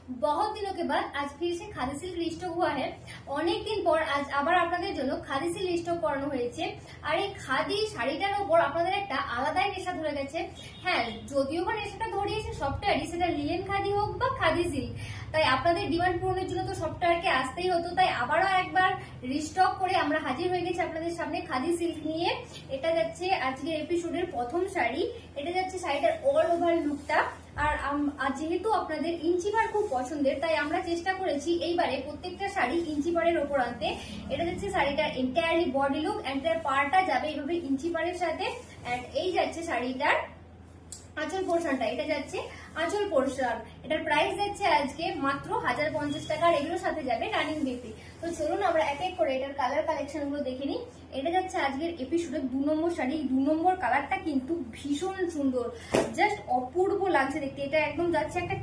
बहुत दिनों के बाद आज फिर से খাদি সিল্ক রিস্টক हुआ है। অনেক দিন পর আজ আবার আপনাদের জন্য খাদি সিল্ক রিস্টক করানো হয়েছে। আর এই খাদি শাড়িটার উপর আপনাদের একটা আলাদাই নেশা ধরে গেছে। হ্যাঁ, যদিও বা নেশাটা ধরিয়েছে সফটওয়্যারই, সেটা লিলেন খাদি হোক বা খাদি সিল্ক, তাই আপনাদের ডিমান্ড পূরণের জন্য তো সফটওয়্যারকে আসতেই হতো। তাই আবারও একবার রিস্টক করে আমরা হাজির হয়ে গেছি আপনাদের সামনে খাদি সিল্ক নিয়ে। এটা যাচ্ছে আজকের এপিসোডের প্রথম শাড়ি। এটা যাচ্ছে শাড়িটার অল ওভার লুকটা। আর যেহেতু আপনাদের ইঞ্চি পার খুব পছন্দের, তাই আমরা চেষ্টা করেছি এইবারে প্রত্যেকটা শাড়ি ইঞ্চি পারের ওপর আনতে। এটা যাচ্ছে শাড়িটার এন্টায়ারলি বডি লুক, এন্টায়ার পারটা যাবে এইভাবে ইঞ্চি পারের সাথে। এন্ড এই যাচ্ছে শাড়িটার আঁচল পোর্শনটা, এটা যাচ্ছে আঁচল পোর্শন। এটার প্রাইস যাচ্ছে আজকে মাত্র 1050 টাকা। আর এগুলোর সাথে যাবে রানিং বিপি। তো চলুন আমরা এক এক করে এটার কালার কালেকশন গুলো দেখে নিই। এটা যাচ্ছে আজকের এপিসোডের 2 নম্বর শাড়ি। 2 নম্বর কালারটা কিন্তু ভীষণ সুন্দর, জাস্ট অপূর্ব লাগছে দেখতে। এটা একদম যাচ্ছে একটা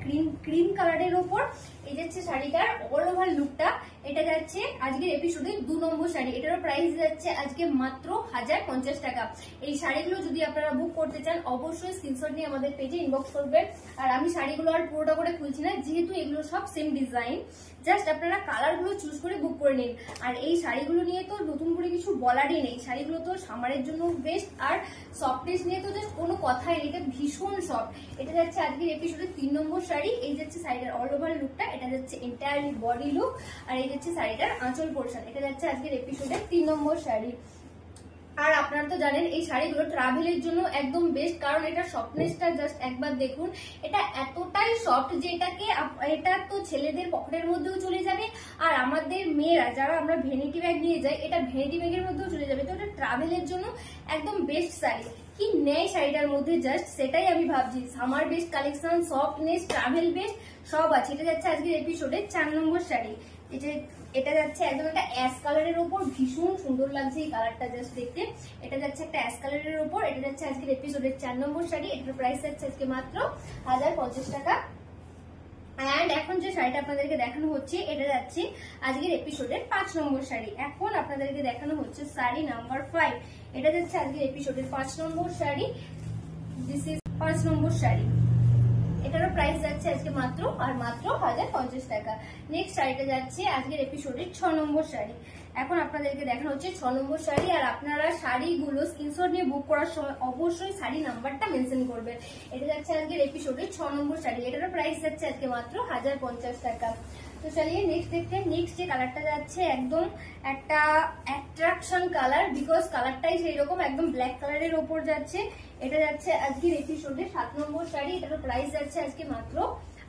ক্রিম কালারের ওপর। এই যাচ্ছে শাড়িটার অল ওভার লুকটা। এটা যাচ্ছে আজকের এপিসোডের 2 নম্বর শাড়ি। এটারও প্রাইস যাচ্ছে আজকে মাত্র 1050 টাকা। এই শাড়িগুলো যদি আপনারা বুক করতে চান অবশ্যই স্ক্রিনশট নিয়ে আমাদের পেজে ইনবক্স করবেন। আর আমি শাড়িগুলো আর পুরোটা করে খুলছি না, যেহেতু এগুলো সব সেম ডিজাইন। জাস্ট আপনারা কালার গুলো চুজ করে বুক করে নিন। আর এই শাড়িগুলো নিয়ে তো নতুন করে কিছু বলারই নেই। শাড়িগুলো তো সামারের জন্য বেস্ট। আর সফটনেস নিয়ে তো জাস্ট কোনো কথাই নেই, এটা ভীষণ সফট। এটা যাচ্ছে আজকের এপিসোডের 3 নম্বর শাড়ি। এই যাচ্ছে শাড়িটার অল ওভার লুকটা। এটা যাচ্ছে এন্টায়ারলি বডি লুক। আর এই যাচ্ছে শাড়িটার আঁচল পোর্শন। এটা যাচ্ছে আজকের এপিসোডের 3 নম্বর শাড়ি। আর আপনারা তো জানেন এই শাড়িগুলো ট্রাভেলের জন্য একদম বেস্ট, কারণ এটা সফটনেসটা জাস্ট একবার দেখুন। এটা এতটাই সফট যে এটা তো ছেলেদের পকেটের মধ্যেও চলে যাবে। আর আমাদের মেয়েরা যারা আমরা ভ্যানিটি ব্যাগ নিয়ে যাই, এটা ভ্যানিটি ব্যাগের মধ্যেও চলে যাবে। তো এটা ট্রাভেলের জন্য একদম বেস্ট শাড়ি। কি নেই শাড়িটার মধ্যে, জাস্ট সেটাই আমি ভাবছি। Summer best collection, softness, travel best সব আছে। এটা যাচ্ছে আজকের এপিসোডের 4 নম্বর শাড়ি। এটা যাচ্ছে একদম একটা অ্যাশ কালারের উপর, ভীষণ সুন্দর লাগছে এই কালারটা জাস্ট দেখতে। এটা যাচ্ছে একটা অ্যাশ কালারের উপর। এটা যাচ্ছে আজকের এপিসোডের 4 নম্বর শাড়ি। এটার প্রাইস যাচ্ছে আজকে মাত্র 1050 টাকা। এন্ড এখন যে শাড়িটা আপনাদেরকে দেখানো হচ্ছে, এটা যাচ্ছে আজকের এপিসোডের 5 নম্বর শাড়ি। এখন আপনাদেরকে দেখানো হচ্ছে শাড়ি নাম্বার 5। এটা যাচ্ছে আজকের এপিসোডের 5 নম্বর শাড়ি। দিস ইজ 5 নম্বর শাড়ি। এটারও প্রাইস যাচ্ছে আজকে মাত্র 1050 টাকা। নেক্সট শাড়িটা যাচ্ছে আজকের এপিসোডের 6 নম্বর শাড়ি। এখন আপনাদেরকে দেখানো হচ্ছে 6 নম্বর শাড়ি। আর আপনারা শাড়িগুলো স্ক্রিনশট নিয়ে বুক করার সময় অবশ্যই শাড়ি নাম্বারটা মেনশন করবেন। এটা যাচ্ছে আজকের এপিসোডের 6 নম্বর শাড়ি। এটারও প্রাইস যাচ্ছে আজকে মাত্র 1050 টাকা। তো চলিয়ে নেক্সট দেখতে। নেক্সট যে কালারটা যাচ্ছে একদম একটা অ্যাট্রাকশন কালার, বিকজ কালারটাই সেই রকম, একদম ব্ল্যাক কালারের ওপর যাচ্ছে। এটা যাচ্ছে আজকের এপিসোডের 7 নম্বর শাড়ি। এটারও প্রাইস যাচ্ছে আজকে মাত্র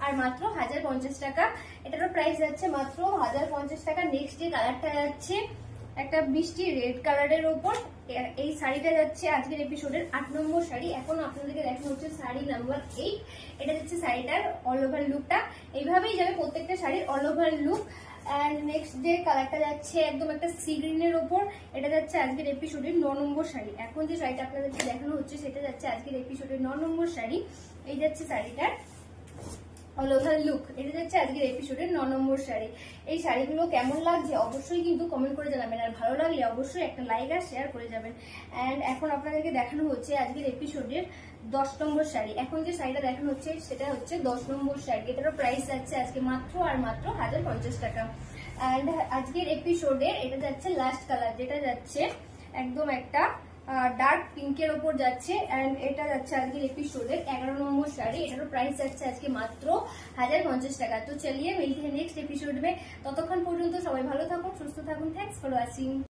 1050 টাকা। এটারও প্রাইস যাচ্ছে মাত্র 1050 টাকা। নেক্সট যে কালারটা যাচ্ছে একটা মিষ্টি রেড কালারের ওপর। এই শাড়িটা যাচ্ছে আজকের এপিসোডের 8 নম্বর শাড়ি। এখন আপনাদেরকে দেখানো হচ্ছে শাড়ি নাম্বার 8। এটা যাচ্ছে শাড়িটার অল ওভার লুকটা। এইভাবেই যাবে প্রত্যেকটা শাড়ির all over look. And next যে কালারটা যাচ্ছে একদম একটা সি গ্রিনের ওপর। এটা যাচ্ছে আজকের এপিসোডের 9 নম্বর শাড়ি। এখন যে শাড়িটা আপনাদেরকে দেখানো হচ্ছে সেটা যাচ্ছে আজকের এপিসোডের 9 নম্বর শাড়ি। এই যাচ্ছে শাড়িটার অল ওভার লুক। এটা যাচ্ছে আজকের এপিসোডের 9 নম্বর শাড়ি। এই শাড়িগুলো কেমন লাগছে অবশ্যই কিন্তু কমেন্ট করে জানাবেন। আর ভালো লাগলে অবশ্যই একটা লাইক আর শেয়ার করে যাবেন। এন্ড এখন আপনাদেরকে দেখানো হচ্ছে আজকের এপিসোডের 10 নম্বর শাড়ি। এখন যে শাড়িটা দেখানো হচ্ছে সেটা হচ্ছে 10 নম্বর শাড়ি। এটারও প্রাইস যাচ্ছে আজকে মাত্র 1050 টাকা। এন্ড আজকের এপিসোডে এটা যাচ্ছে লাস্ট কালার, যেটা যাচ্ছে একদম একটা ডার্ক পিঙ্কের ওপর যাচ্ছে। এন্ড এটা যাচ্ছে আজকের এপিসোডের 11 নম্বর শাড়ি। এটারও প্রাইস যাচ্ছে আজকে মাত্র 1050 টাকা। তো চলিয়ে মিলতে हैं नेक्स्ट एपिसोड में। ততক্ষণ পর্যন্ত সবাই ভালো থাকুন, সুস্থ থাকুন। Thanks for watching.